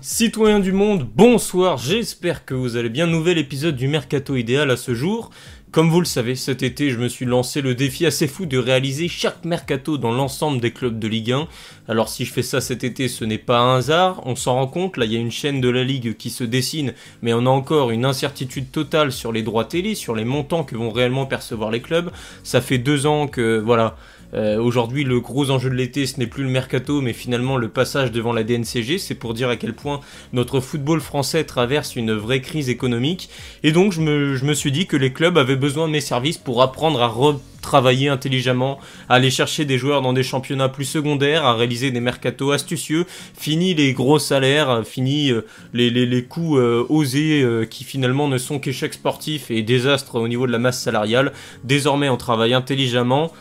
Citoyens du monde, bonsoir, j'espère que vous allez bien. Nouvel épisode du Mercato Idéal à ce jour. Comme vous le savez, cet été, je me suis lancé le défi assez fou de réaliser chaque mercato dans l'ensemble des clubs de Ligue 1. Alors si je fais ça cet été, ce n'est pas un hasard, on s'en rend compte, là il y a une chaîne de la Ligue qui se dessine, mais on a encore une incertitude totale sur les droits télé, sur les montants que vont réellement percevoir les clubs. Ça fait 2 ans que, voilà... Aujourd'hui, le gros enjeu de l'été, ce n'est plus le mercato, mais finalement le passage devant la DNCG. C'est pour dire à quel point notre football français traverse une vraie crise économique. Et donc, je me suis dit que les clubs avaient besoin de mes services pour apprendre à retravailler intelligemment, à aller chercher des joueurs dans des championnats plus secondaires, à réaliser des mercatos astucieux. Fini les gros salaires, fini les coûts osés qui finalement ne sont qu'échecs sportifs et désastres au niveau de la masse salariale. Désormais, on travaille intelligemment.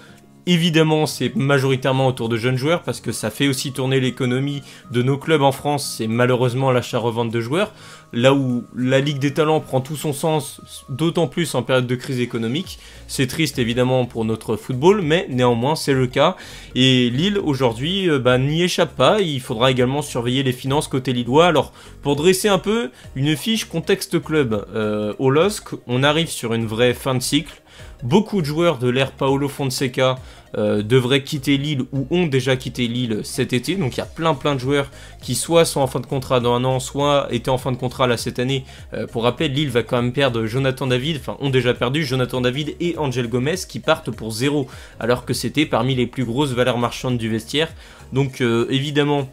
Évidemment, c'est majoritairement autour de jeunes joueurs parce que ça fait aussi tourner l'économie de nos clubs en France. C'est malheureusement l'achat-revente de joueurs. Là où la Ligue des Talents prend tout son sens, d'autant plus en période de crise économique. C'est triste évidemment pour notre football, mais néanmoins c'est le cas. Et Lille aujourd'hui n'y échappe pas. Il faudra également surveiller les finances côté lillois. Alors pour dresser un peu une fiche contexte club au LOSC, on arrive sur une vraie fin de cycle. Beaucoup de joueurs de l'ère Paulo Fonseca devraient quitter Lille ou ont déjà quitté Lille cet été. Donc il y a plein de joueurs qui soit sont en fin de contrat dans un an, soit étaient en fin de contrat là cette année. Pour rappel, Lille va quand même perdre Jonathan David, enfin ont déjà perdu Jonathan David et Angel Gomez qui partent pour 0, alors que c'était parmi les plus grosses valeurs marchandes du vestiaire. Donc évidemment...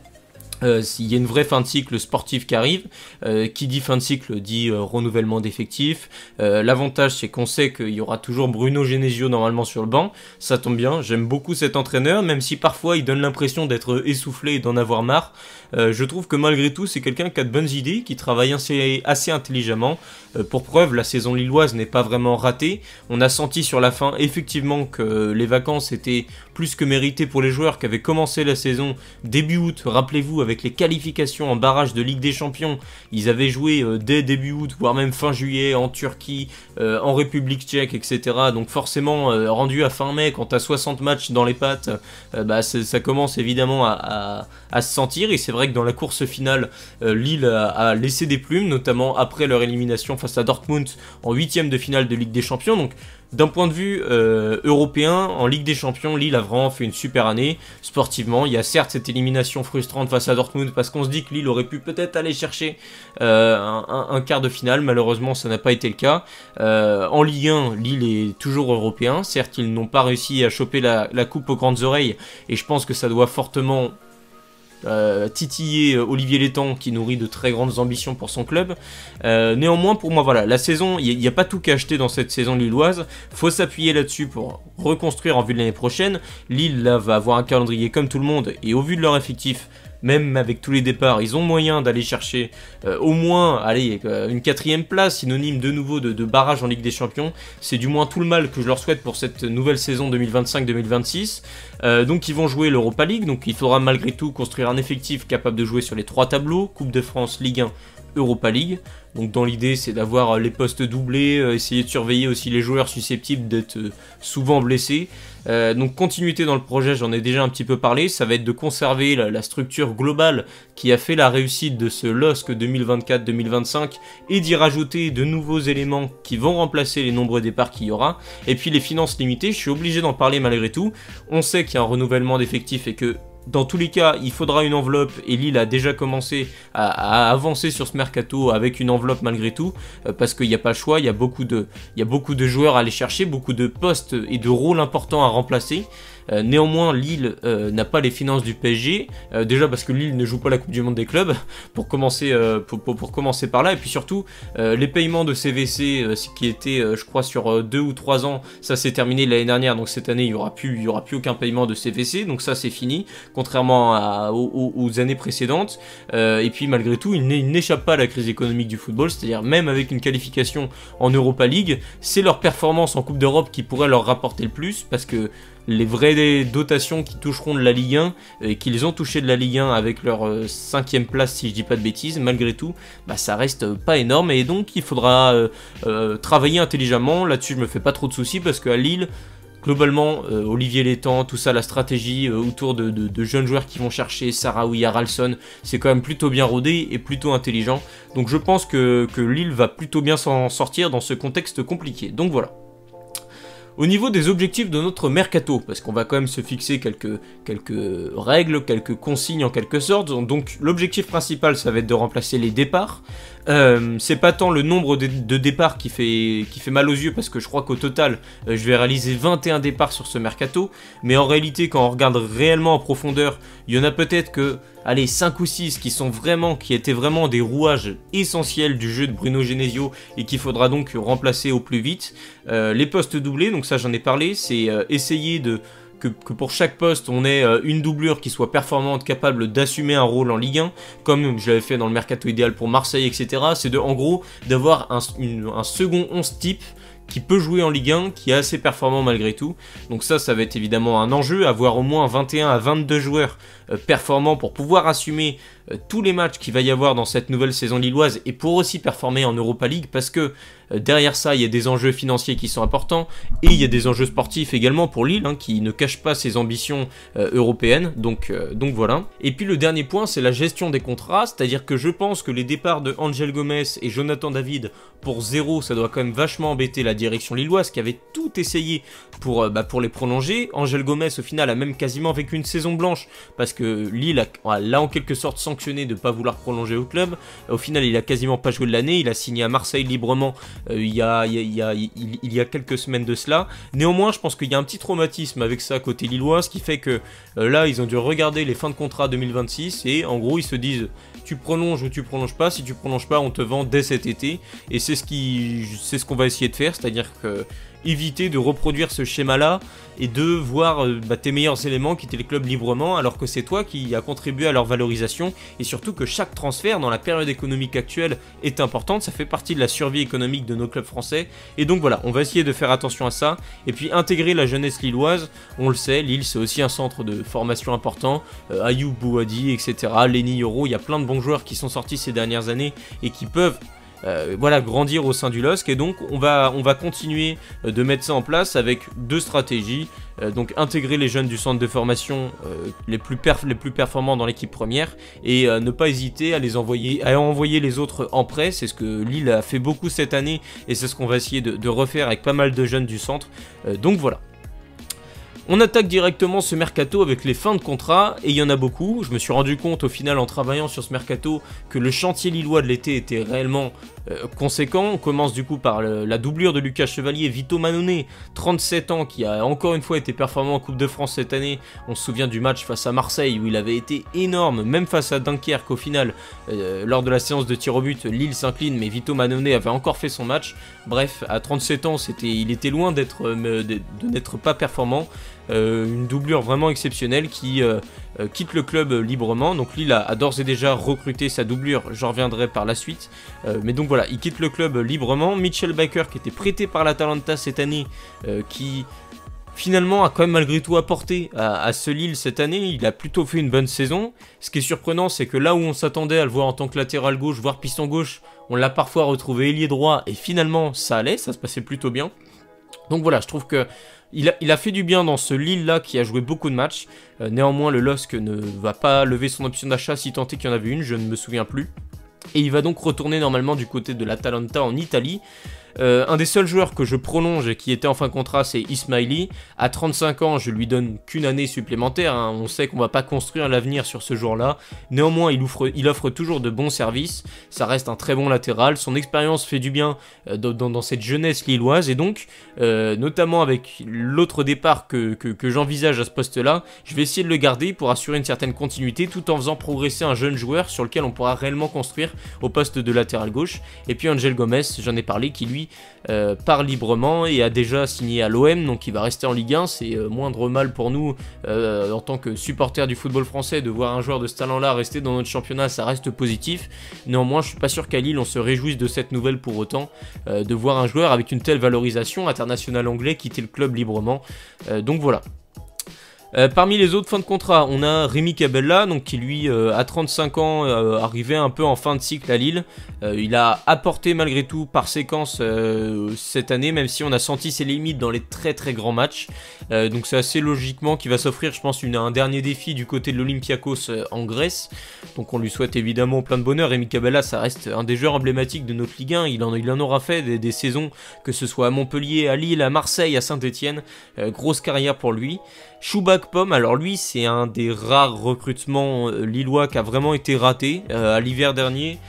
il y a une vraie fin de cycle sportif qui arrive, qui dit fin de cycle dit renouvellement d'effectifs. L'avantage c'est qu'on sait qu'il y aura toujours Bruno Genesio normalement sur le banc, ça tombe bien, j'aime beaucoup cet entraîneur, même si parfois il donne l'impression d'être essoufflé et d'en avoir marre. Je trouve que malgré tout c'est quelqu'un qui a de bonnes idées, qui travaille assez intelligemment. Pour preuve, la saison lilloise n'est pas vraiment ratée. On a senti sur la fin effectivement que les vacances étaient plus que méritées pour les joueurs qui avaient commencé la saison début août, rappelez-vous, avec les qualifications en barrage de Ligue des Champions. Ils avaient joué dès début août, voire même fin juillet, en Turquie, en République tchèque, etc. Donc forcément, rendu à fin mai, quand t'as 60 matchs dans les pattes, ça commence évidemment à se sentir. Et c'est vrai que dans la course finale, Lille a laissé des plumes, notamment après leur élimination face à Dortmund en 8ème de finale de Ligue des Champions. Donc d'un point de vue européen, en Ligue des Champions, Lille a vraiment fait une super année sportivement. Il y a certes cette élimination frustrante face à Dortmund parce qu'on se dit que Lille aurait pu peut-être aller chercher un quart de finale. Malheureusement, ça n'a pas été le cas. En Ligue 1, Lille est toujours européen. Certes, ils n'ont pas réussi à choper la coupe aux grandes oreilles et je pense que ça doit fortement... titiller Olivier Létang qui nourrit de très grandes ambitions pour son club. Néanmoins pour moi voilà, la saison, il n'y a pas tout qu'à acheter dans cette saison lilloise, faut s'appuyer là-dessus pour reconstruire en vue de l'année prochaine. Lille là va avoir un calendrier comme tout le monde et au vu de leur effectif, même avec tous les départs, ils ont moyen d'aller chercher au moins une 4ème place, synonyme de nouveau de barrage en Ligue des Champions. C'est du moins tout le mal que je leur souhaite pour cette nouvelle saison 2025-2026. Donc ils vont jouer l'Europa League, donc il faudra malgré tout construire un effectif capable de jouer sur les 3 tableaux, Coupe de France, Ligue 1, Europa League. Donc dans l'idée c'est d'avoir les postes doublés, essayer de surveiller aussi les joueurs susceptibles d'être souvent blessés. Donc continuité dans le projet, j'en ai déjà un petit peu parlé, ça va être de conserver la structure globale qui a fait la réussite de ce LOSC 2024-2025 et d'y rajouter de nouveaux éléments qui vont remplacer les nombreux départs qu'il y aura. Et puis les finances limitées, je suis obligé d'en parler malgré tout. On sait qu'il y a un renouvellement d'effectifs et que dans tous les cas, il faudra une enveloppe et Lille a déjà commencé à avancer sur ce mercato avec une enveloppe malgré tout, parce qu'il n'y a pas le choix, il y a beaucoup de joueurs à aller chercher, beaucoup de postes et de rôles importants à remplacer. Néanmoins, Lille n'a pas les finances du PSG, déjà parce que Lille ne joue pas la Coupe du Monde des clubs, pour commencer par là, et puis surtout, les paiements de CVC, qui étaient, je crois, sur 2 ou 3 ans, ça s'est terminé l'année dernière, donc cette année, il n'y aura plus aucun paiement de CVC, donc ça c'est fini, contrairement aux années précédentes, et puis malgré tout, il n'échappe pas à la crise économique du football, c'est-à-dire même avec une qualification en Europa League, c'est leur performance en Coupe d'Europe qui pourrait leur rapporter le plus, parce que les vraies dotations qui toucheront de la Ligue 1 et qu'ils ont touché de la Ligue 1 avec leur 5ème place si je dis pas de bêtises, malgré tout ça reste pas énorme et donc il faudra travailler intelligemment. Là-dessus je me fais pas trop de soucis parce qu'à Lille globalement, Olivier Létang, tout ça, la stratégie autour de jeunes joueurs qui vont chercher Sahraoui, Haralson, c'est quand même plutôt bien rodé et plutôt intelligent. Donc je pense que Lille va plutôt bien s'en sortir dans ce contexte compliqué. Donc voilà. Au niveau des objectifs de notre mercato, parce qu'on va quand même se fixer quelques règles, quelques consignes en quelque sorte, donc l'objectif principal ça va être de remplacer les départs. C'est pas tant le nombre de départs qui fait mal aux yeux, parce que je crois qu'au total je vais réaliser 21 départs sur ce mercato, mais en réalité quand on regarde réellement en profondeur, il y en a peut-être que, allez, 5 ou 6 qui étaient vraiment des rouages essentiels du jeu de Bruno Genesio et qu'il faudra donc remplacer au plus vite. Les postes doublés, donc ça j'en ai parlé, c'est essayer que pour chaque poste on ait une doublure qui soit performante, capable d'assumer un rôle en Ligue 1, comme je l'avais fait dans le mercato idéal pour Marseille, etc. C'est en gros d'avoir un second 11 type qui peut jouer en Ligue 1, qui est assez performant malgré tout. Donc ça va être évidemment un enjeu, avoir au moins 21 à 22 joueurs performants pour pouvoir assumer tous les matchs qu'il va y avoir dans cette nouvelle saison lilloise et pour aussi performer en Europa League, parce que derrière ça il y a des enjeux financiers qui sont importants et il y a des enjeux sportifs également pour Lille, qui ne cache pas ses ambitions européennes, donc voilà. Et puis le dernier point, c'est la gestion des contrats, c'est-à-dire que je pense que les départs de Angel Gomez et Jonathan David pour 0, ça doit quand même vachement embêter la direction lilloise qui avait tout essayé pour les prolonger. Angel Gomez au final a même quasiment vécu une saison blanche parce que Lille l'a en quelque sorte sanctionné de ne pas vouloir prolonger au club. Au final il a quasiment pas joué de l'année, il a signé à Marseille librement il y a quelques semaines de cela. Néanmoins je pense qu'il y a un petit traumatisme avec ça côté lillois, ce qui fait que là ils ont dû regarder les fins de contrat 2026 et en gros ils se disent tu prolonges ou tu prolonges pas, si tu prolonges pas on te vend dès cet été, et c'est ce qu'on va essayer de faire, c'est-à-dire que éviter de reproduire ce schéma-là et de voir tes meilleurs éléments quitter les clubs librement alors que c'est toi qui as contribué à leur valorisation, et surtout que chaque transfert dans la période économique actuelle est importante, ça fait partie de la survie économique de nos clubs français, et donc voilà, on va essayer de faire attention à ça, et puis intégrer la jeunesse lilloise. On le sait, Lille c'est aussi un centre de formation important, Ayoub Bouhadi, etc., Lenny Yoro, il y a plein de bons joueurs qui sont sortis ces dernières années et qui peuvent grandir au sein du LOSC, et donc on va continuer de mettre ça en place avec deux stratégies, donc intégrer les jeunes du centre de formation les plus performants dans l'équipe première, et ne pas hésiter à envoyer les autres en prêt. C'est ce que Lille a fait beaucoup cette année et c'est ce qu'on va essayer de refaire avec pas mal de jeunes du centre, donc voilà. On attaque directement ce mercato avec les fins de contrat, et il y en a beaucoup. Je me suis rendu compte au final en travaillant sur ce mercato que le chantier lillois de l'été était réellement conséquent. On commence du coup par la doublure de Lucas Chevalier, Vito Mannone, 37 ans, qui a encore une fois été performant en Coupe de France cette année. On se souvient du match face à Marseille où il avait été énorme, même face à Dunkerque au final. Lors de la séance de tir au but, Lille s'incline, mais Vito Mannone avait encore fait son match. Bref, à 37 ans, il était loin de n'être pas performant. Une doublure vraiment exceptionnelle qui quitte le club librement. Donc Lille a d'ores et déjà recruté sa doublure, j'en reviendrai par la suite, mais donc voilà, il quitte le club librement. Mitchell Baker, qui était prêté par l'Atalanta cette année, qui finalement a quand même malgré tout apporté à ce Lille cette année. Il a plutôt fait une bonne saison. Ce qui est surprenant, c'est que là où on s'attendait à le voir en tant que latéral gauche, voire piston gauche, on l'a parfois retrouvé ailier droit, et finalement ça allait, ça se passait plutôt bien. Donc voilà, je trouve que il a fait du bien dans ce Lille-là qui a joué beaucoup de matchs. Néanmoins, le LOSC ne va pas lever son option d'achat, si tant est qu'il y en avait une, je ne me souviens plus. Et il va donc retourner normalement du côté de l'Atalanta en Italie. Un des seuls joueurs que je prolonge et qui était en fin de contrat, c'est Ismaili. À 35 ans, je lui donne qu'une année supplémentaire. On sait qu'on va pas construire l'avenir sur ce joueur-là. Néanmoins, il offre toujours de bons services. Ça reste un très bon latéral. Son expérience fait du bien dans cette jeunesse lilloise. Et donc, notamment avec l'autre départ que j'envisage à ce poste-là, je vais essayer de le garder pour assurer une certaine continuité tout en faisant progresser un jeune joueur sur lequel on pourra réellement construire au poste de latéral gauche. Et puis Angel Gomez, j'en ai parlé, qui lui part librement et a déjà signé à l'OM, donc il va rester en Ligue 1. C'est moindre mal pour nous en tant que supporters du football français de voir un joueur de ce talent-là rester dans notre championnat, ça reste positif. Néanmoins, je suis pas sûr qu'à Lille on se réjouisse de cette nouvelle pour autant, de voir un joueur avec une telle valorisation international anglais quitter le club librement. Donc voilà. Parmi les autres fins de contrat, on a Rémi Cabella, donc qui lui à 35 ans arrivait un peu en fin de cycle à Lille. Il a apporté malgré tout par séquence cette année, même si on a senti ses limites dans les très très grands matchs. Donc c'est assez logiquement qu'il va s'offrir, je pense, un dernier défi du côté de l'Olympiakos en Grèce. Donc on lui souhaite évidemment plein de bonheur. Rémi Cabella, ça reste un des joueurs emblématiques de notre Ligue 1. Il en aura fait des saisons, que ce soit à Montpellier, à Lille, à Marseille, à Saint-Etienne. Grosse carrière pour lui. Chouba Akpom, alors lui c'est un des rares recrutements lillois qui a vraiment été raté à l'hiver dernier.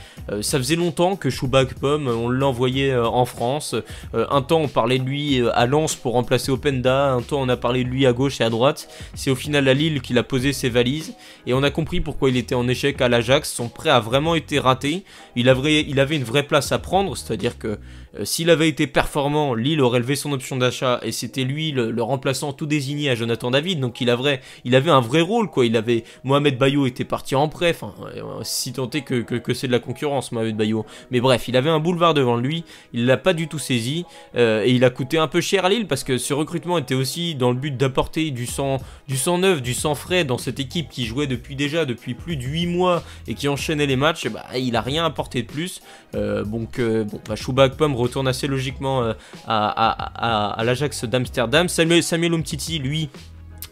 Ça faisait longtemps que Chouba Akpom, on l'envoyait en France. Un temps on parlait de lui à Lens pour remplacer Openda, un temps on a parlé de lui à gauche et à droite. C'est au final à Lille qu'il a posé ses valises et on a compris pourquoi il était en échec à l'Ajax. Son prêt a vraiment été raté. Il avait une vraie place à prendre, c'est-à-dire que s'il avait été performant, Lille aurait levé son option d'achat et c'était lui le remplaçant tout désigné à Jonathan David. Donc il avait un vrai rôle, quoi. Mohamed Bayo était parti en prêt, enfin si tant est que c'est de la concurrence, Mohamed Bayo. Mais bref, il avait un boulevard devant lui, il l'a pas du tout saisi et il a coûté un peu cher à Lille parce que ce recrutement était aussi dans le but d'apporter du sang neuf, du sang frais dans cette équipe qui jouait depuis plus de 8 mois et qui enchaînait les matchs. Et bah, il a rien apporté de plus. Chouba Akpom retourne assez logiquement à l'Ajax d'Amsterdam. Samuel Umtiti, lui,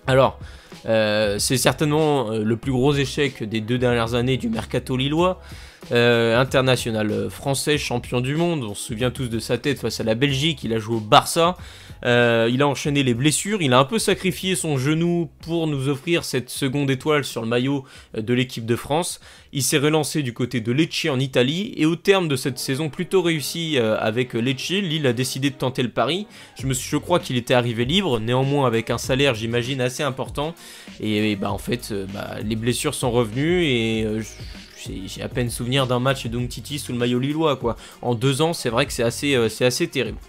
alors c'est certainement le plus gros échec des 2 dernières années du mercato lillois. International français, champion du monde, on se souvient tous de sa tête face à la Belgique, il a joué au Barça, il a enchaîné les blessures, il a un peu sacrifié son genou pour nous offrir cette seconde étoile sur le maillot de l'équipe de France. Il s'est relancé du côté de Lecce en Italie et au terme de cette saison plutôt réussie avec Lecce, Lille a décidé de tenter le pari. Je crois qu'il était arrivé libre, néanmoins avec un salaire j'imagine assez important et en fait les blessures sont revenues et j'ai à peine souvenir d'un match d'Umtiti sous le maillot lillois, quoi. En 2 ans, c'est vrai que c'est assez terrible.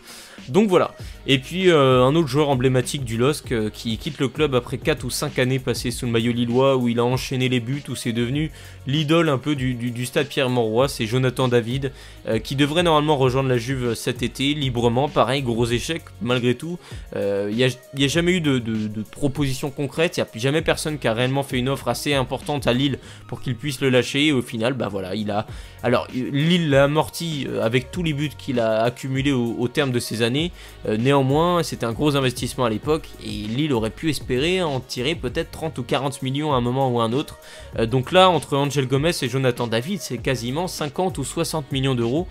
Donc voilà. Et puis un autre joueur emblématique du LOSC qui quitte le club après 4 ou 5 années passées sous le maillot lillois où il a enchaîné les buts, où c'est devenu l'idole un peu du stade Pierre-Mauroy, c'est Jonathan David qui devrait normalement rejoindre la Juve cet été librement. Pareil, gros échec malgré tout. Il n'y a jamais eu de proposition concrète, il n'y a jamais personne qui a réellement fait une offre assez importante à Lille pour qu'il puisse le lâcher et au final Lille l'a amorti avec tous les buts qu'il a accumulés au terme de ces années. Néanmoins, c'était un gros investissement à l'époque et Lille aurait pu espérer en tirer peut-être 30 ou 40 millions à un moment ou à un autre. Donc là, entre Angel Gomez et Jonathan David, c'est quasiment 50 ou 60 millions d'euros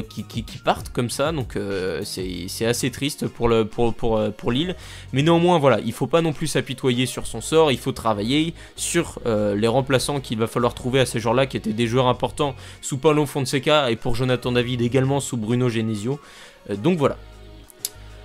qui partent comme ça. Donc c'est assez triste pour Lille. Mais néanmoins, voilà, il ne faut pas non plus s'apitoyer sur son sort. Il faut travailler sur les remplaçants qu'il va falloir trouver à ces joueurs-là qui étaient des joueurs importants sous Paulo Fonseca et pour Jonathan David également sous Bruno Genesio. Donc voilà.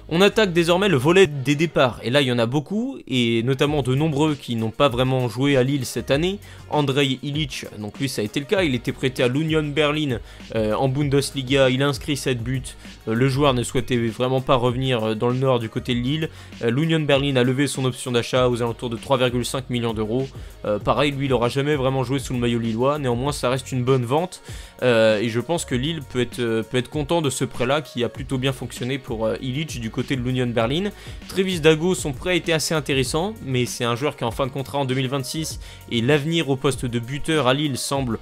On attaque désormais le volet des départs, et là il y en a beaucoup, et notamment de nombreux qui n'ont pas vraiment joué à Lille cette année. Andrej Ilić, donc lui ça a été le cas, il était prêté à l'Union Berlin en Bundesliga, il a inscrit 7 buts, le joueur ne souhaitait vraiment pas revenir dans le nord du côté de Lille. L'Union Berlin a levé son option d'achat aux alentours de 3,5 millions d'euros. Pareil, lui il n'aura jamais vraiment joué sous le maillot lillois, néanmoins ça reste une bonne vente, et je pense que Lille peut être content de ce prêt là qui a plutôt bien fonctionné pour Ilić du côté de l'Union Berlin. Travis Dago, son prêt était assez intéressant, mais c'est un joueur qui est en fin de contrat en 2026 et l'avenir au poste de buteur à Lille semble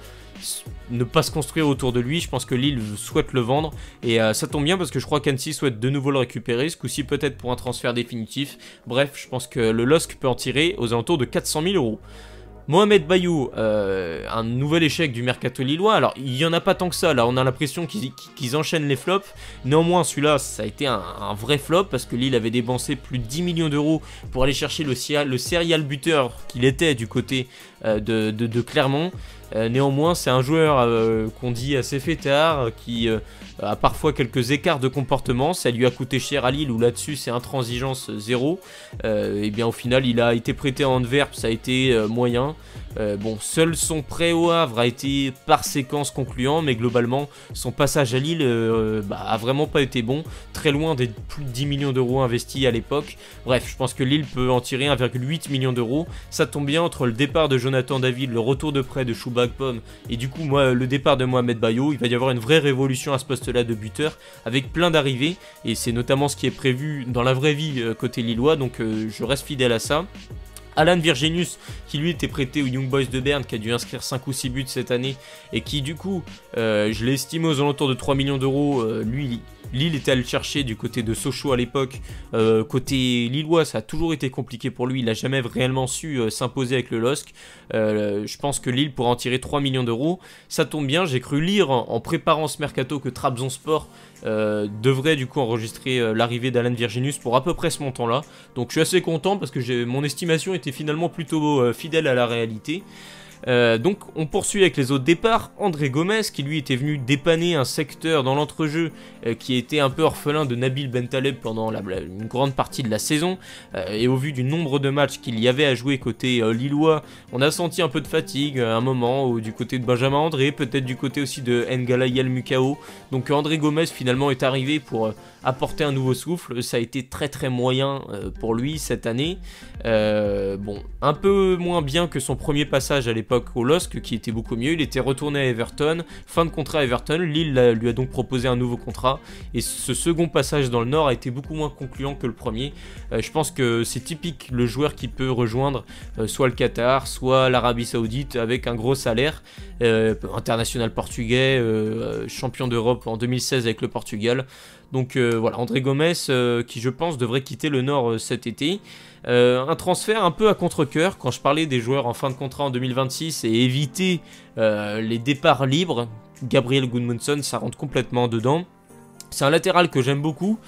ne pas se construire autour de lui. Je pense que Lille souhaite le vendre et ça tombe bien parce que je crois qu'Annecy souhaite de nouveau le récupérer, ce coup-ci peut-être pour un transfert définitif. Bref, je pense que le LOSC peut en tirer aux alentours de 400 000 euros. Mohamed Bayo, un nouvel échec du mercato lillois. Alors, il n'y en a pas tant que ça. Là, on a l'impression qu'ils enchaînent les flops. Néanmoins, celui-là, ça a été un vrai flop parce que Lille avait débensé plus de 10 millions d'euros pour aller chercher le serial buteur qu'il était du côté de Clermont. Néanmoins, c'est un joueur qu'on dit assez fêtard, qui a parfois quelques écarts de comportement. Ça lui a coûté cher à Lille, où là-dessus c'est intransigeance zéro. Et bien au final, il a été prêté à Antwerp, ça a été moyen. Seul son prêt au Havre a été par séquence concluant, mais globalement, son passage à Lille a vraiment pas été bon. Très loin des plus de 10 millions d'euros investis à l'époque. Bref, je pense que Lille peut en tirer 1,8 million d'euros. Ça tombe bien entre le départ de Jonathan David, le retour de prêt de Chouba Akpom et du coup le départ de Mohamed Bayo. Il va y avoir une vraie révolution à ce poste-là de buteur avec plein d'arrivées et c'est notamment ce qui est prévu dans la vraie vie côté lillois, donc je reste fidèle à ça. Alan Virginius, qui lui était prêté aux Young Boys de Berne, qui a dû inscrire 5 ou 6 buts cette année, et qui du coup, je l'ai estimé aux alentours de 3 millions d'euros. Lui, Lille était allé le chercher du côté de Sochaux à l'époque. Côté lillois, ça a toujours été compliqué pour lui, il n'a jamais réellement su s'imposer avec le LOSC. Je pense que Lille pourra en tirer 3 millions d'euros. Ça tombe bien, j'ai cru lire en préparant ce mercato que Trabzonspor devrait du coup enregistrer l'arrivée d'Alan Virginius pour à peu près ce montant-là. Donc je suis assez content parce que mon estimation était finalement plutôt fidèle à la réalité. Donc on poursuit avec les autres départs. André Gomes, qui lui était venu dépanner un secteur dans l'entrejeu qui était un peu orphelin de Nabil Bentaleb pendant une grande partie de la saison, et au vu du nombre de matchs qu'il y avait à jouer côté lillois, on a senti un peu de fatigue à un moment, du côté de Benjamin André, peut-être du côté aussi de N'Gala Mukao. Donc André Gomes finalement est arrivé pour apporter un nouveau souffle. Ça a été très très moyen pour lui cette année. Bon, un peu moins bien que son premier passage à l'époque au LOSC, qui était beaucoup mieux. Il était retourné à Everton, fin de contrat à Everton. Lille lui a donc proposé un nouveau contrat, et ce second passage dans le Nord a été beaucoup moins concluant que le premier. Je pense que c'est typique le joueur qui peut rejoindre soit le Qatar, soit l'Arabie Saoudite avec un gros salaire. International portugais, champion d'Europe en 2016 avec le Portugal. Donc voilà, André Gomes qui je pense devrait quitter le Nord cet été. Un transfert un peu à contre-cœur quand je parlais des joueurs en fin de contrat en 2026 et éviter les départs libres. Gabriel Gudmundsson, ça rentre complètement dedans. C'est un latéral que j'aime beaucoup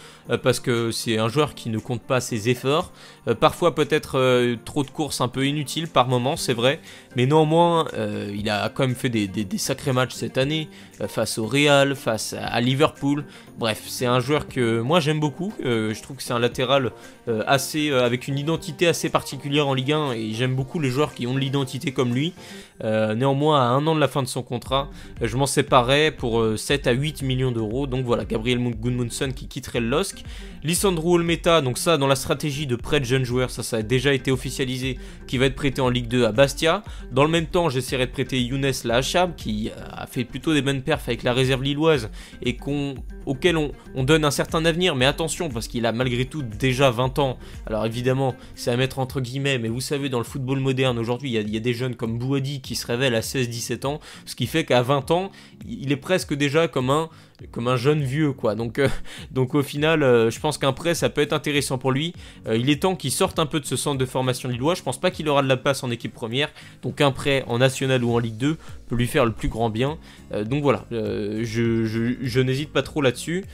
parce que c'est un joueur qui ne compte pas ses efforts. Parfois peut-être trop de courses un peu inutiles par moment, c'est vrai. Mais néanmoins, il a quand même fait des sacrés matchs cette année face au Real, face à Liverpool. Bref, c'est un joueur que moi j'aime beaucoup. Je trouve que c'est un latéral avec une identité assez particulière en Ligue 1. Et j'aime beaucoup les joueurs qui ont de l'identité comme lui. Néanmoins, à 1 an de la fin de son contrat, je m'en séparais pour 7 à 8 millions d'euros. Donc voilà, Gabriel Gudmundsson qui quitterait le LOSC. Lisandro Olmeta, donc ça dans la stratégie de prêt de jeunes joueurs, ça a déjà été officialisé, qui va être prêté en Ligue 2 à Bastia. Dans le même temps, j'essaierai de prêter Younes Lahachab, qui a fait plutôt des bonnes perfs avec la réserve lilloise et auquel on donne un certain avenir, mais attention parce qu'il a malgré tout déjà 20 ans. Alors évidemment, c'est à mettre entre guillemets, mais vous savez, dans le football moderne aujourd'hui, il y a des jeunes comme Bouhaddi qui se révèlent à 16-17 ans, ce qui fait qu'à 20 ans, il est presque déjà comme un jeune vieux quoi. Donc au final, je pense qu'un prêt ça peut être intéressant pour lui. Il est temps qu'il sorte un peu de ce centre de formation lillois. Je pense pas qu'il aura de la place en équipe première, donc un prêt en national ou en Ligue 2 peut lui faire le plus grand bien. Donc voilà, je n'hésite pas trop là-dessus.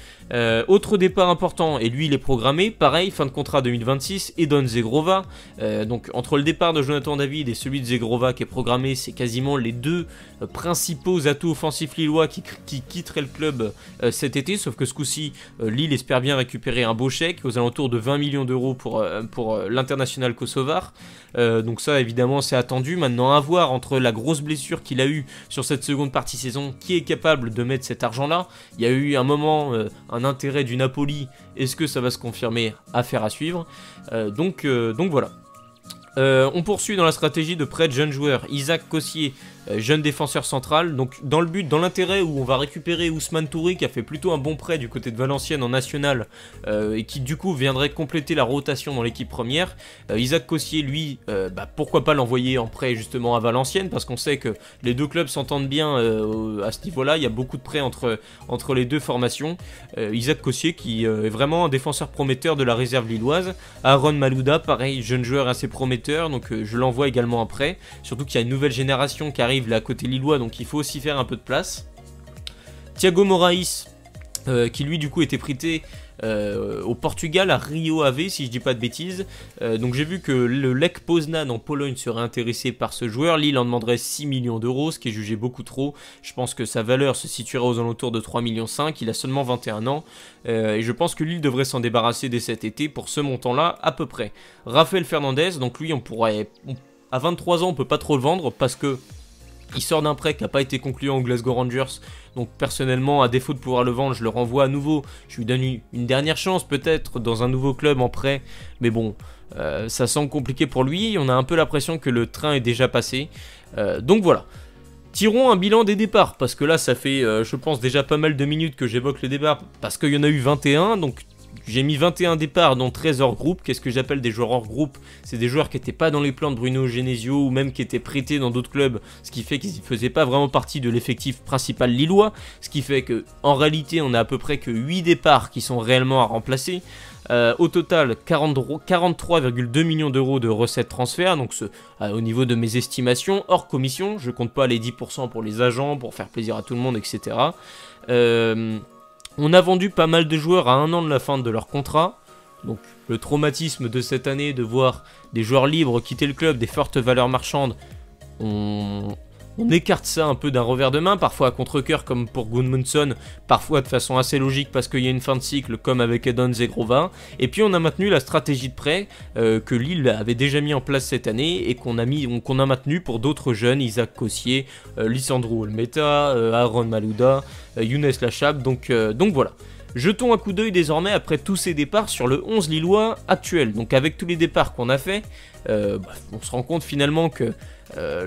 Autre départ important, et lui il est programmé, pareil, fin de contrat 2026, Edon Zegrova. Donc entre le départ de Jonathan David et celui de Zegrova qui est programmé, c'est quasiment les deux principaux atouts offensifs lillois qui quitteraient le club cet été, sauf que ce coup-ci, Lille espère bien récupérer un beau chèque aux alentours de 20 millions d'euros pour l'international kosovar. Donc ça évidemment c'est attendu. Maintenant à voir, entre la grosse blessure qu'il a eue sur cette seconde partie saison, qui est capable de mettre cet argent là. Il y a eu un moment un intérêt du Napoli, est-ce que ça va se confirmer? Affaire à suivre. Donc voilà. On poursuit dans la stratégie de prêt de jeunes joueurs. Isaac Cossier, jeune défenseur central, donc dans l'intérêt où on va récupérer Ousmane Touré qui a fait plutôt un bon prêt du côté de Valenciennes en national et qui du coup viendrait compléter la rotation dans l'équipe première. Isaac Cossier lui, pourquoi pas l'envoyer en prêt justement à Valenciennes, parce qu'on sait que les deux clubs s'entendent bien à ce niveau là, il y a beaucoup de prêts entre les deux formations. Isaac Cossier qui est vraiment un défenseur prometteur de la réserve lilloise. Aaron Malouda, pareil, jeune joueur assez prometteur, donc je l'envoie également en prêt, surtout qu'il y a une nouvelle génération qui arrive là côté lillois, donc il faut aussi faire un peu de place. Thiago Moraes, qui lui du coup était prêté au Portugal, à Rio Ave si je dis pas de bêtises. Donc j'ai vu que le Lech Poznan en Pologne serait intéressé par ce joueur. Lille en demanderait 6 millions d'euros, ce qui est jugé beaucoup trop. Je pense que sa valeur se situerait aux alentours de 3,5 millions. Il a seulement 21 ans. Et je pense que Lille devrait s'en débarrasser dès cet été pour ce montant-là à peu près. Raphaël Fernandez, donc lui à 23 ans on peut pas trop le vendre parce que il sort d'un prêt qui n'a pas été concluant aux Glasgow Rangers. Donc personnellement, à défaut de pouvoir le vendre, je le renvoie à nouveau. Je lui donne une dernière chance peut-être dans un nouveau club en prêt. Mais bon, ça semble compliqué pour lui. On a un peu l'impression que le train est déjà passé. Donc voilà. Tirons un bilan des départs, parce que là ça fait je pense déjà pas mal de minutes que j'évoque les départs, parce qu'il y en a eu 21, donc j'ai mis 21 départs dont 13 hors groupe. Qu'est-ce que j'appelle des joueurs hors groupe? C'est des joueurs qui n'étaient pas dans les plans de Bruno Genesio ou même qui étaient prêtés dans d'autres clubs, ce qui fait qu'ils ne faisaient pas vraiment partie de l'effectif principal lillois, ce qui fait qu'en réalité on a à peu près que 8 départs qui sont réellement à remplacer. Au total 43,2 millions d'euros de recettes transferts, donc au niveau de mes estimations, hors commission, je compte pas les 10% pour les agents, pour faire plaisir à tout le monde, etc. On a vendu pas mal de joueurs à 1 an de la fin de leur contrat, donc le traumatisme de cette année de voir des joueurs libres quitter le club, des fortes valeurs marchandes, on écarte ça un peu d'un revers de main, parfois à contre-cœur comme pour Gudmundsson, parfois de façon assez logique parce qu'il y a une fin de cycle comme avec Edon Zegrova. Et puis on a maintenu la stratégie de prêt que Lille avait déjà mis en place cette année et qu'on a maintenu pour d'autres jeunes, Isaac Cossier, Lisandro Olmeta, Aaron Malouda, Younes Lachab, donc voilà. Jetons un coup d'œil désormais après tous ces départs sur le 11 lillois actuel. Donc avec tous les départs qu'on a fait, on se rend compte finalement que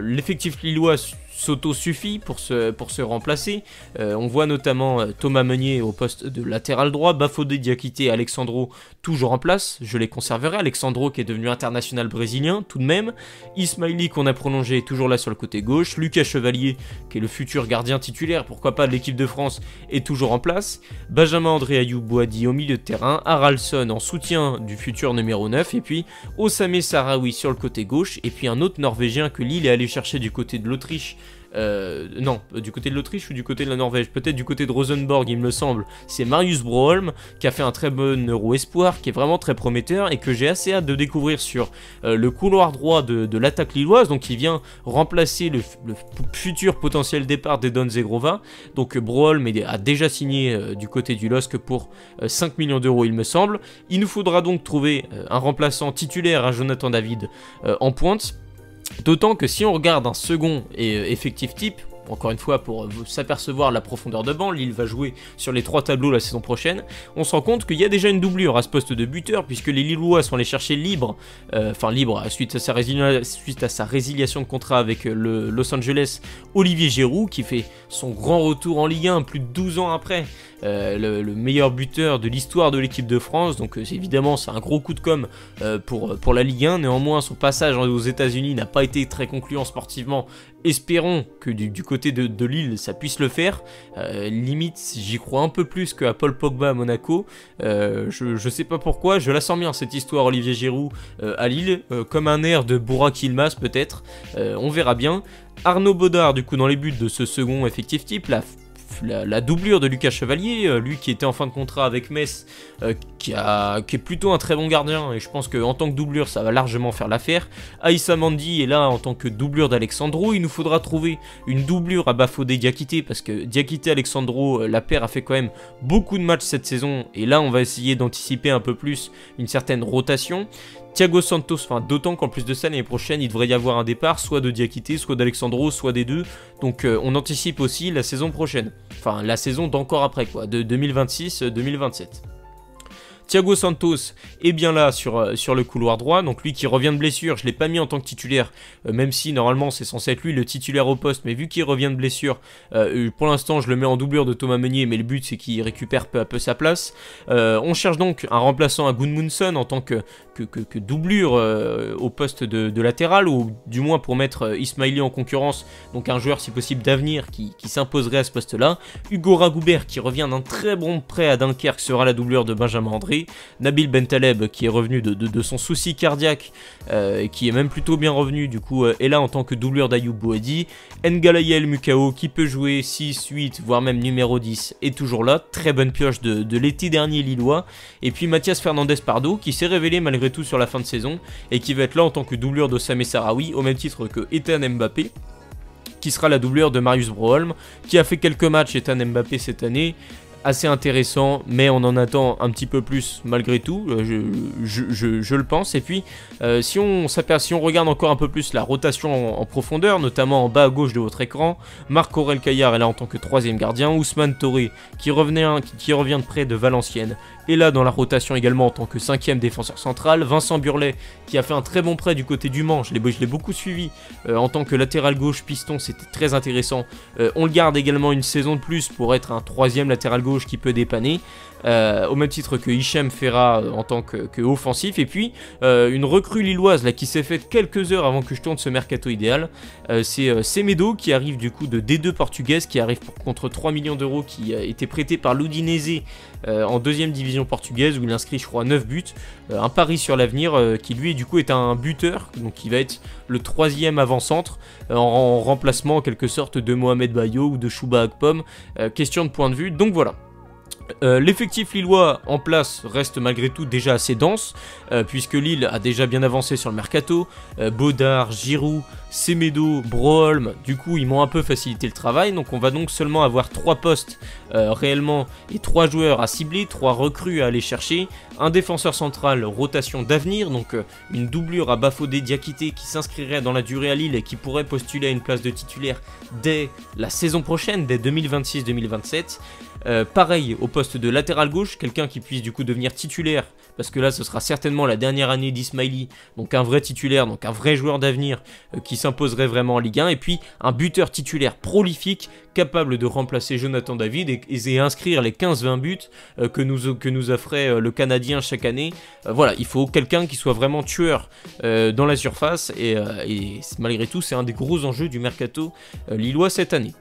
l'effectif lillois s'auto-suffit pour se remplacer. On voit notamment Thomas Meunier au poste de latéral droit, Bafodé, Diakité, Alexandro toujours en place, je les conserverai. Alexandro qui est devenu international brésilien tout de même, Ismaili qu'on a prolongé toujours là sur le côté gauche, Lucas Chevalier qui est le futur gardien titulaire, pourquoi pas de l'équipe de France, est toujours en place, Benjamin André Ayoub Boadi au milieu de terrain, Haraldsson en soutien du futur numéro 9, et puis Osame Sarawi sur le côté gauche, et puis un autre Norvégien que Lille est allé chercher du côté de l'Autriche. Non, du côté de l'Autriche ou du côté de la Norvège, peut-être du côté de Rosenborg il me semble, c'est Marius Broholm qui a fait un très bon Euro Espoir, qui est vraiment très prometteur et que j'ai assez hâte de découvrir sur le couloir droit de l'attaque lilloise, donc il vient remplacer le futur potentiel départ d'Edon Zegrova. Donc Broholm a déjà signé du côté du LOSC pour 5 millions d'euros il me semble. Il nous faudra donc trouver un remplaçant titulaire à Jonathan David en pointe. D'autant que si on regarde un second effectif type, encore une fois pour s'apercevoir la profondeur de banc, Lille va jouer sur les 3 tableaux la saison prochaine, on se rend compte qu'il y a déjà une doublure à ce poste de buteur, puisque les Lillois sont allés chercher libre suite à sa résiliation de contrat avec le Los Angeles, Olivier Giroud, qui fait son grand retour en Ligue 1 plus de 12 ans après, le meilleur buteur de l'histoire de l'équipe de France, donc évidemment c'est un gros coup de com pour la Ligue 1, néanmoins son passage aux États-Unis n'a pas été très concluant sportivement. Espérons que du côté de Lille ça puisse le faire, limite j'y crois un peu plus qu'à Paul Pogba à Monaco, je sais pas pourquoi, je la sens bien cette histoire Olivier Giroud à Lille, comme un air de Burak Yilmaz peut-être, on verra bien. Arnaud Baudard du coup dans les buts de ce second effectif type, la doublure de Lucas Chevalier, lui qui était en fin de contrat avec Metz, qui est plutôt un très bon gardien, et je pense qu'en tant que doublure ça va largement faire l'affaire. Aïssa Mandi est là en tant que doublure d'Alexandro, il nous faudra trouver une doublure à Bafodé Diakité, parce que Diakité Alexandro, la paire a fait quand même beaucoup de matchs cette saison, et là on va essayer d'anticiper un peu plus une certaine rotation. Thiago Santos, d'autant qu'en plus de ça, l'année prochaine, il devrait y avoir un départ, soit de Diakité, soit d'Alexandro, soit des deux. Donc on anticipe aussi la saison prochaine. Enfin, la saison d'encore après, quoi, de 2026-2027. Thiago Santos est bien là sur le couloir droit, donc lui qui revient de blessure, je ne l'ai pas mis en tant que titulaire, même si normalement c'est censé être lui le titulaire au poste, mais vu qu'il revient de blessure, pour l'instant je le mets en doublure de Thomas Meunier, mais le but c'est qu'il récupère peu à peu sa place. On cherche donc un remplaçant à Gudmundsson en tant que doublure au poste de latéral, ou du moins pour mettre Ismaili en concurrence, donc un joueur si possible d'avenir qui s'imposerait à ce poste-là. Hugo Ragoubert qui revient d'un très bon prêt à Dunkerque sera la doublure de Benjamin André. Nabil Bentaleb qui est revenu de son souci cardiaque, qui est même plutôt bien revenu du coup, est là en tant que doublure d'Ayoub Boadi. Ngalayel Mukao qui peut jouer 6, 8 voire même numéro 10 est toujours là, très bonne pioche de l'été dernier lillois. Et puis Mathias Fernandez Pardo qui s'est révélé malgré tout sur la fin de saison et qui va être là en tant que doublure d'Osame Sarawi au même titre que Ethan Mbappé, qui sera la doublure de Marius Broholm, qui a fait quelques matchs Ethan Mbappé cette année, assez intéressant, mais on en attend un petit peu plus malgré tout, je le pense. Et puis si on regarde encore un peu plus la rotation en profondeur, notamment en bas à gauche de votre écran, Marc-Aurel Caillard est là en tant que 3e gardien, Ousmane Touré qui revient de près de Valenciennes est là dans la rotation également en tant que 5e défenseur central, Vincent Burlet qui a fait un très bon prêt du côté du Mans, je l'ai beaucoup suivi en tant que latéral gauche piston, c'était très intéressant, on le garde également une saison de plus pour être un 3e latéral gauche qui peut dépanner. au même titre que Hichem Ferra en tant que offensif. Et puis une recrue lilloise là, qui s'est faite quelques heures avant que je tourne ce mercato idéal, c'est Semedo qui arrive du coup de D2 portugaise, qui arrive contre 3 millions d'euros, qui a été prêté par l'Udinese en deuxième division portugaise, où il inscrit je crois 9 buts, un pari sur l'avenir, qui lui du coup est un buteur, donc il va être le troisième avant-centre, en remplacement en quelque sorte de Mohamed Bayo ou de Chouba Akpom, question de point de vue, donc voilà. L'effectif lillois en place reste malgré tout déjà assez dense, puisque Lille a déjà bien avancé sur le mercato. Baudard, Giroud, Semedo, Broholm, du coup ils m'ont un peu facilité le travail, donc on va donc seulement avoir 3 postes réellement et 3 joueurs à cibler, 3 recrues à aller chercher, un défenseur central rotation d'avenir, donc une doublure à Bafodé Diakité qui s'inscrirait dans la durée à Lille et qui pourrait postuler à une place de titulaire dès la saison prochaine, dès 2026-2027. Pareil au poste de latéral gauche, quelqu'un qui puisse du coup devenir titulaire, parce que là ce sera certainement la dernière année d'Ismaili, donc un vrai titulaire, donc un vrai joueur d'avenir qui s'imposerait vraiment en Ligue 1, et puis un buteur titulaire prolifique, capable de remplacer Jonathan David et inscrire les 15-20 buts que nous offrait le Canadien chaque année. Voilà, il faut quelqu'un qui soit vraiment tueur dans la surface, et malgré tout c'est un des gros enjeux du mercato lillois cette année.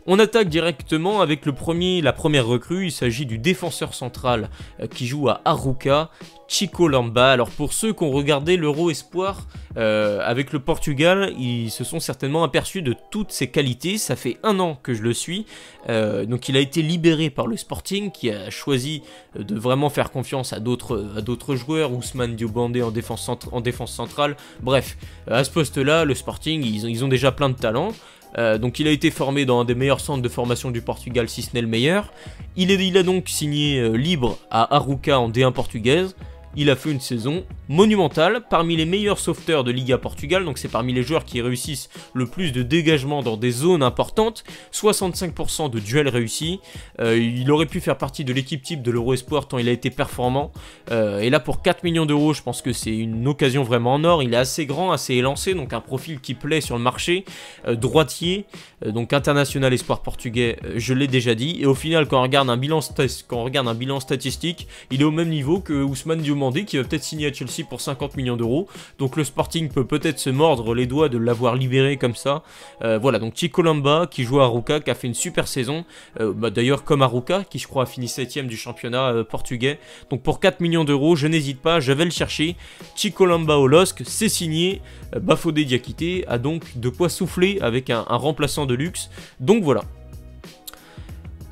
On attaque directement avec la première recrue, il s'agit du défenseur central qui joue à Arouca, Chico Lamba. Alors pour ceux qui ont regardé l'Euro Espoir avec le Portugal, ils se sont certainement aperçus de toutes ses qualités. Ça fait 1 an que je le suis, donc il a été libéré par le Sporting qui a choisi de vraiment faire confiance à d'autres joueurs, Ousmane Diobandé en défense centrale. Bref, à ce poste-là, le Sporting, ils ont déjà plein de talent. Donc il a été formé dans un des meilleurs centres de formation du Portugal, si ce n'est le meilleur. Il a donc signé libre à Arouca en D1 portugaise. Il a fait une saison monumentale, parmi les meilleurs sauveteurs de Liga Portugal, donc c'est parmi les joueurs qui réussissent le plus de dégagement dans des zones importantes, 65% de duels réussis. Il aurait pu faire partie de l'équipe type de l'Euro Espoir tant il a été performant, et là pour 4 millions d'euros, je pense que c'est une occasion vraiment en or. Il est assez grand, assez élancé, donc un profil qui plaît sur le marché, droitier, donc international espoir portugais, je l'ai déjà dit, et au final quand on regarde un bilan statistique, il est au même niveau que Ousmane Diomandé, qui va peut-être signer à Chelsea pour 50 millions d'euros. Donc le Sporting peut peut-être se mordre les doigts de l'avoir libéré comme ça. Voilà, donc Chico Lamba qui joue à Arouca, qui a fait une super saison. D'ailleurs comme Arouca, qui je crois a fini 7ème du championnat portugais. Donc pour 4 millions d'euros, je n'hésite pas, je vais le chercher. Chico Lamba au LOSC, c'est signé. Bafodé Diakité a donc de quoi souffler avec un remplaçant de luxe. Donc voilà.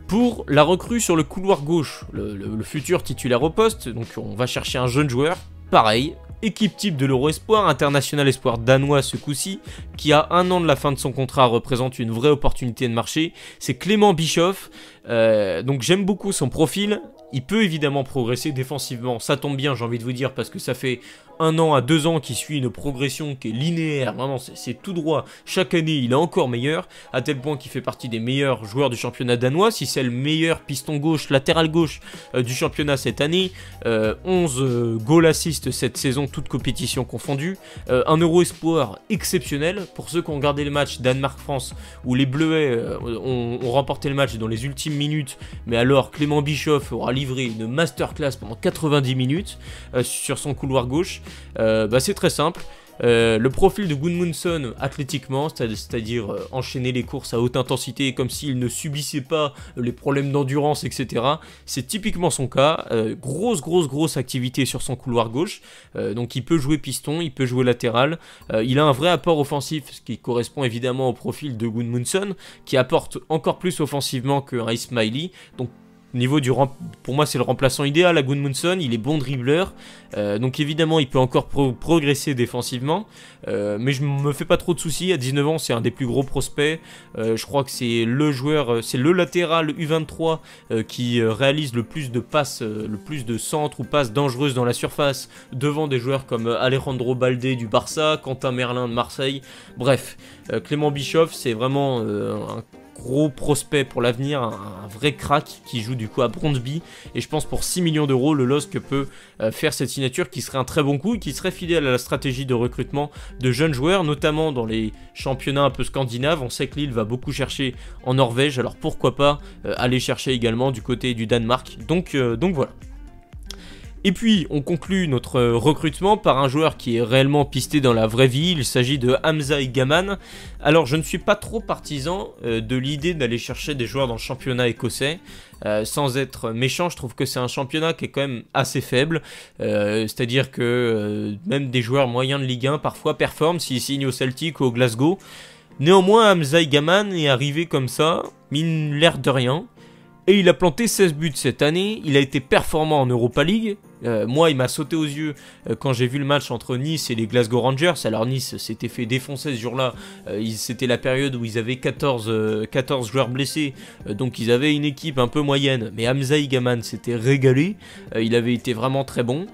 Pour la recrue sur le couloir gauche, le futur titulaire au poste, donc on va chercher un jeune joueur, pareil, équipe type de l'Euro Espoir, international espoir danois ce coup-ci, qui a 1 an de la fin de son contrat, représente une vraie opportunité de marché, c'est Clément Bischoff. Donc j'aime beaucoup son profil, il peut évidemment progresser défensivement, ça tombe bien j'ai envie de vous dire, parce que ça fait 1 an à 2 ans qu'il suit une progression qui est linéaire, vraiment c'est tout droit, chaque année il est encore meilleur, à tel point qu'il fait partie des meilleurs joueurs du championnat danois, si c'est le meilleur piston gauche, latéral gauche du championnat cette année, 11 goal assists cette saison, toutes compétitions confondues, un Euro Espoir exceptionnel, pour ceux qui ont regardé le match Danemark-France, où les Bleuets ont remporté le match dans les ultimes minutes, mais alors Clément Bischoff aura livré une masterclass pendant 90 minutes sur son couloir gauche. C'est très simple. Le profil de Gudmundsson athlétiquement, c'est-à-dire enchaîner les courses à haute intensité comme s'il ne subissait pas les problèmes d'endurance, etc. C'est typiquement son cas. Grosse activité sur son couloir gauche. Donc il peut jouer piston, il peut jouer latéral. Il a un vrai apport offensif, ce qui correspond évidemment au profil de Gudmundsson, qui apporte encore plus offensivement qu'un Ismaili. Donc pour moi c'est le remplaçant idéal à Gudmundsson, il est bon dribbleur, donc évidemment il peut encore progresser défensivement, mais je me fais pas trop de soucis, à 19 ans c'est un des plus gros prospects, je crois que c'est le joueur, c'est le latéral U23 qui réalise le plus de passes, le plus de centres ou passes dangereuses dans la surface, devant des joueurs comme Alejandro Baldé du Barça, Quentin Merlin de Marseille, bref, Clément Bischoff c'est vraiment gros prospect pour l'avenir, un vrai crack qui joue du coup à Brøndby. Et je pense pour 6 millions d'euros, le LOSC peut faire cette signature qui serait un très bon coup et qui serait fidèle à la stratégie de recrutement de jeunes joueurs, notamment dans les championnats un peu scandinaves. On sait que Lille va beaucoup chercher en Norvège, alors pourquoi pas aller chercher également du côté du Danemark. Donc voilà. Et puis, on conclut notre recrutement par un joueur qui est réellement pisté dans la vraie vie. Il s'agit de Hamza Igaman. Alors, je ne suis pas trop partisan de l'idée d'aller chercher des joueurs dans le championnat écossais. Sans être méchant, je trouve que c'est un championnat qui est quand même assez faible. C'est-à-dire que même des joueurs moyens de Ligue 1 parfois performent s'ils signent au Celtic ou au Glasgow. Néanmoins, Hamza Igaman est arrivé comme ça, mine l'air de rien. Et il a planté 16 buts cette année, il a été performant en Europa League. Moi, il m'a sauté aux yeux quand j'ai vu le match entre Nice et les Glasgow Rangers. Alors Nice s'était fait défoncer ce jour-là. C'était la période où ils avaient 14 joueurs blessés. Donc ils avaient une équipe un peu moyenne. Mais Hamza Igaman s'était régalé. Il avait été vraiment très bon.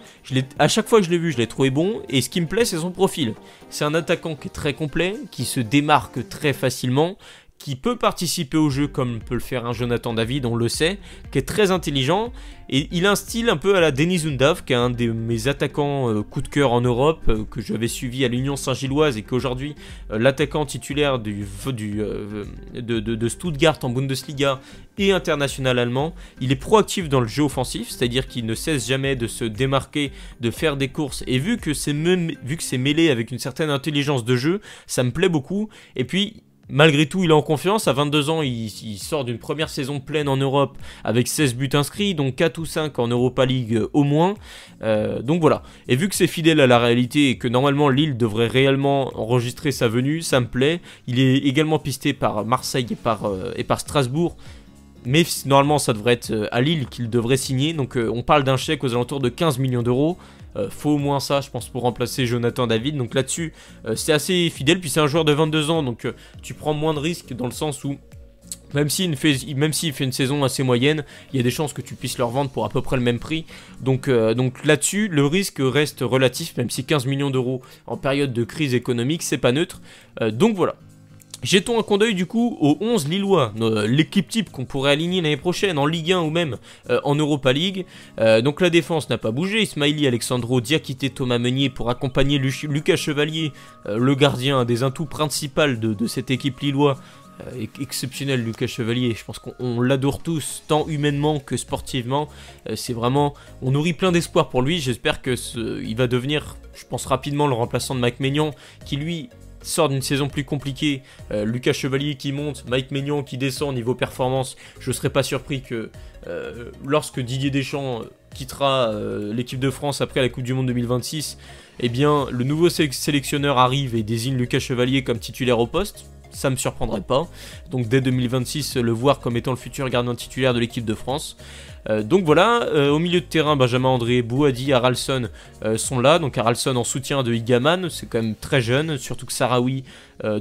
À chaque fois que je l'ai vu, je l'ai trouvé bon. Et ce qui me plaît, c'est son profil. C'est un attaquant qui est très complet, qui se démarque très facilement, qui peut participer au jeu comme peut le faire un Jonathan David, on le sait, qui est très intelligent, et il a un style un peu à la Denis Undav, qui est un de mes attaquants coup de cœur en Europe, que j'avais suivi à l'Union Saint-Gilloise, et qu'aujourd'hui, l'attaquant titulaire de Stuttgart en Bundesliga et international allemand. Il est proactif dans le jeu offensif, c'est-à-dire qu'il ne cesse jamais de se démarquer, de faire des courses, et vu que c'est mêlé avec une certaine intelligence de jeu, ça me plaît beaucoup, et puis malgré tout, il est en confiance. À 22 ans, il sort d'une première saison pleine en Europe avec 16 buts inscrits, donc 4 ou 5 en Europa League au moins. Donc voilà. Et vu que c'est fidèle à la réalité et que normalement Lille devrait réellement enregistrer sa venue, ça me plaît. Il est également pisté par Marseille et par Strasbourg. Mais normalement, ça devrait être à Lille qu'il devrait signer. Donc on parle d'un chèque aux alentours de 15 millions d'euros. Faut au moins ça, je pense, pour remplacer Jonathan David. Donc là-dessus, c'est assez fidèle. Puis c'est un joueur de 22 ans, donc tu prends moins de risques dans le sens où, même s'il fait une saison assez moyenne, il y a des chances que tu puisses le revendre pour à peu près le même prix. Donc là-dessus, le risque reste relatif, même si 15 millions d'euros en période de crise économique, c'est pas neutre. Donc voilà. Jetons un coup d'œil du coup aux 11 Lillois, l'équipe type qu'on pourrait aligner l'année prochaine en Ligue 1 ou même en Europa League. Donc la défense n'a pas bougé, Ismaili, Alexandro, Diakité, Thomas Meunier pour accompagner Lucas Chevalier, le gardien, un des atouts principaux de cette équipe lillois. Exceptionnel Lucas Chevalier, je pense qu'on l'adore tous, tant humainement que sportivement. C'est vraiment, on nourrit plein d'espoir pour lui. J'espère que il va devenir, je pense rapidement, le remplaçant de Mike Maignan, qui lui sort d'une saison plus compliquée. Lucas Chevalier qui monte, Mike Maignan qui descend au niveau performance. Je ne serais pas surpris que lorsque Didier Deschamps quittera l'équipe de France après la Coupe du Monde 2026, eh bien le nouveau sélectionneur arrive et désigne Lucas Chevalier comme titulaire au poste. Ça me surprendrait pas. Donc dès 2026, le voir comme étant le futur gardien titulaire de l'équipe de France. Donc voilà, au milieu de terrain, Benjamin André, Bouhaddi, Haralson sont là. Donc Haralson en soutien de Igaman, c'est quand même très jeune, surtout que Sahraoui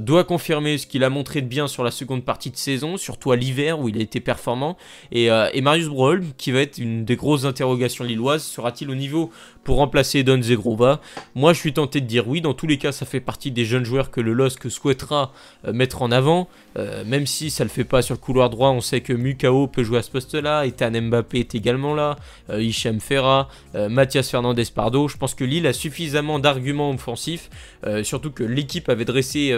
doit confirmer ce qu'il a montré de bien sur la seconde partie de saison, surtout à l'hiver où il a été performant. Et Marius Broholm, qui va être une des grosses interrogations lilloises, sera-t-il au niveau pour remplacer Don Zegrova? Moi je suis tenté de dire oui, dans tous les cas ça fait partie des jeunes joueurs que le LOSC souhaitera mettre en avant, même si ça le fait pas sur le couloir droit. On sait que Mukao peut jouer à ce poste-là, Ethan Mbappé est également là, Hichem Ferra, Mathias Fernandez Pardo. Je pense que Lille a suffisamment d'arguments offensifs, surtout que l'équipe avait dressé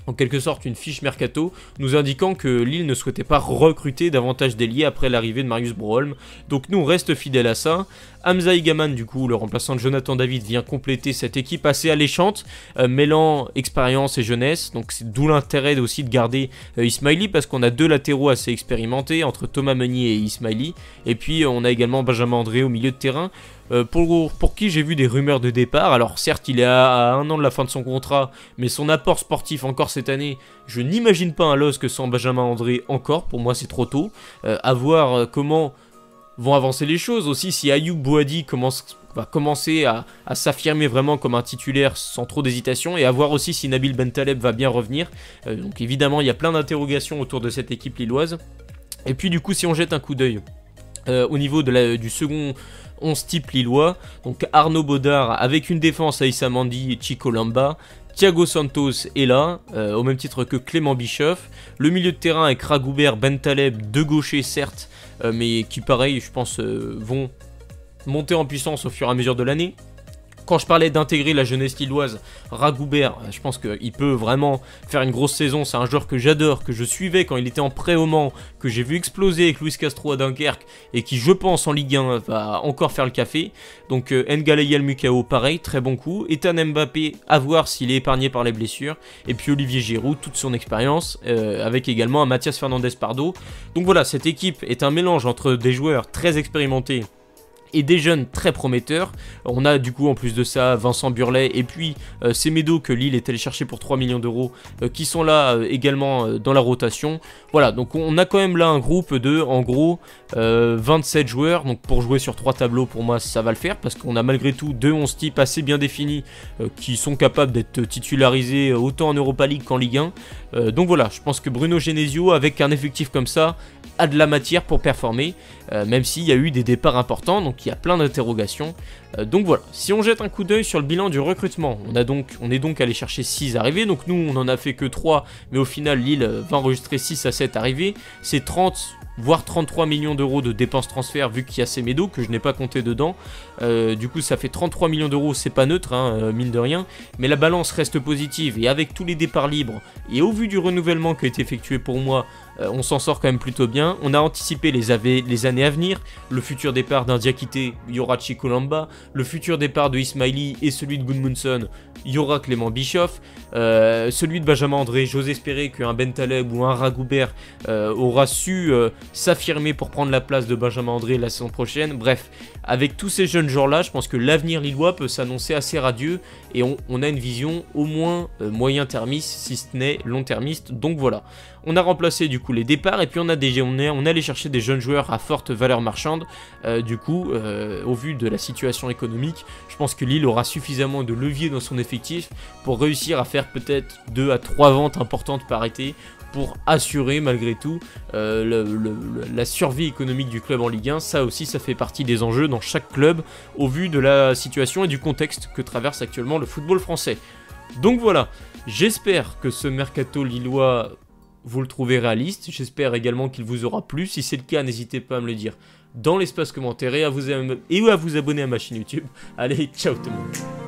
en quelque sorte une fiche mercato nous indiquant que Lille ne souhaitait pas recruter davantage d'ailiers après l'arrivée de Marius Broholm. Donc nous on reste fidèles à ça. Hamza Igaman, du coup, le remplaçant de Jonathan David, vient compléter cette équipe assez alléchante, mêlant expérience et jeunesse. Donc c'est d'où l'intérêt aussi de garder Ismaili, parce qu'on a deux latéraux assez expérimentés entre Thomas Meunier et Ismaili. Et puis on a également Benjamin André au milieu de terrain. Pour qui j'ai vu des rumeurs de départ. Alors certes il est à 1 an de la fin de son contrat, mais son apport sportif encore cette année, je n'imagine pas un LOSC sans Benjamin André encore. Pour moi c'est trop tôt. À voir comment vont avancer les choses. Aussi si Ayoub Bouhaddi va commencer à s'affirmer vraiment comme un titulaire sans trop d'hésitation, et à voir aussi si Nabil Bentaleb va bien revenir. Donc évidemment il y a plein d'interrogations autour de cette équipe lilloise. Et puis du coup si on jette un coup d'œil au niveau du second 11 type lillois, donc Arnaud Baudard avec une défense à Issa Mendy et Chico Lamba, Thiago Santos est là, au même titre que Clément Bischoff. Le milieu de terrain avec Ragoubert, Bentaleb, deux gauchers certes, mais qui pareil je pense vont monter en puissance au fur et à mesure de l'année. Quand je parlais d'intégrer la jeunesse lilloise, Ragoubert, je pense qu'il peut vraiment faire une grosse saison. C'est un joueur que j'adore, que je suivais quand il était en prêt au Mans, que j'ai vu exploser avec Luis Castro à Dunkerque et qui, je pense, en Ligue 1 va encore faire le café. Donc Ngalayel Mukao, pareil, très bon coup. Ethan Mbappé, à voir s'il est épargné par les blessures. Et puis Olivier Giroud, toute son expérience, avec également un Mathias Fernandez Pardo. Donc voilà, cette équipe est un mélange entre des joueurs très expérimentés et des jeunes très prometteurs. On a du coup en plus de ça Vincent Burlet et puis Semedo que Lille est allé chercher pour 3 millions d'euros qui sont là également dans la rotation. Voilà, donc on a quand même là un groupe de en gros 27 joueurs. Donc pour jouer sur 3 tableaux, pour moi ça va le faire parce qu'on a malgré tout 2-11 types assez bien définis qui sont capables d'être titularisés autant en Europa League qu'en Ligue 1. Donc voilà, je pense que Bruno Genesio avec un effectif comme ça a de la matière pour performer, même s'il y a eu des départs importants, donc il y a plein d'interrogations. Donc voilà, si on jette un coup d'œil sur le bilan du recrutement, on est donc allé chercher 6 arrivées, donc nous on en a fait que 3, mais au final Lille va enregistrer 6 à 7 arrivées, c'est 30 voire 33 millions d'euros de dépenses transfert vu qu'il y a Semedo que je n'ai pas compté dedans. Du coup ça fait 33 millions d'euros, c'est pas neutre hein, mine de rien, mais la balance reste positive et avec tous les départs libres et au vu du renouvellement qui a été effectué pour moi, on s'en sort quand même plutôt bien. On a anticipé les années à venir, le futur départ d'un Diakité, il y aura Chico Lamba, le futur départ de Ismaili et celui de Gudmundsson, il y aura Clément Bischoff, celui de Benjamin André, j'ose espérer qu'un Bentaleb ou un Ragoubert aura su s'affirmer pour prendre la place de Benjamin André la saison prochaine. Bref, avec tous ces jeunes joueurs là, je pense que l'avenir lillois peut s'annoncer assez radieux et on a une vision au moins moyen-termiste si ce n'est long-termiste. Donc voilà, on a remplacé du coup les départs et puis on est allé chercher des jeunes joueurs à forte valeur marchande. Du coup, au vu de la situation économique, je pense que Lille aura suffisamment de levier dans son effectif pour réussir à faire peut-être 2 à 3 ventes importantes par été pour assurer malgré tout la survie économique du club en Ligue 1. Ça aussi, ça fait partie des enjeux dans chaque club au vu de la situation et du contexte que traverse actuellement le football français. Donc voilà, j'espère que ce mercato lillois vous le trouvez réaliste, j'espère également qu'il vous aura plu. Si c'est le cas, n'hésitez pas à me le dire dans l'espace commentaire et à vous abonner à ma chaîne YouTube. Allez, ciao tout le monde.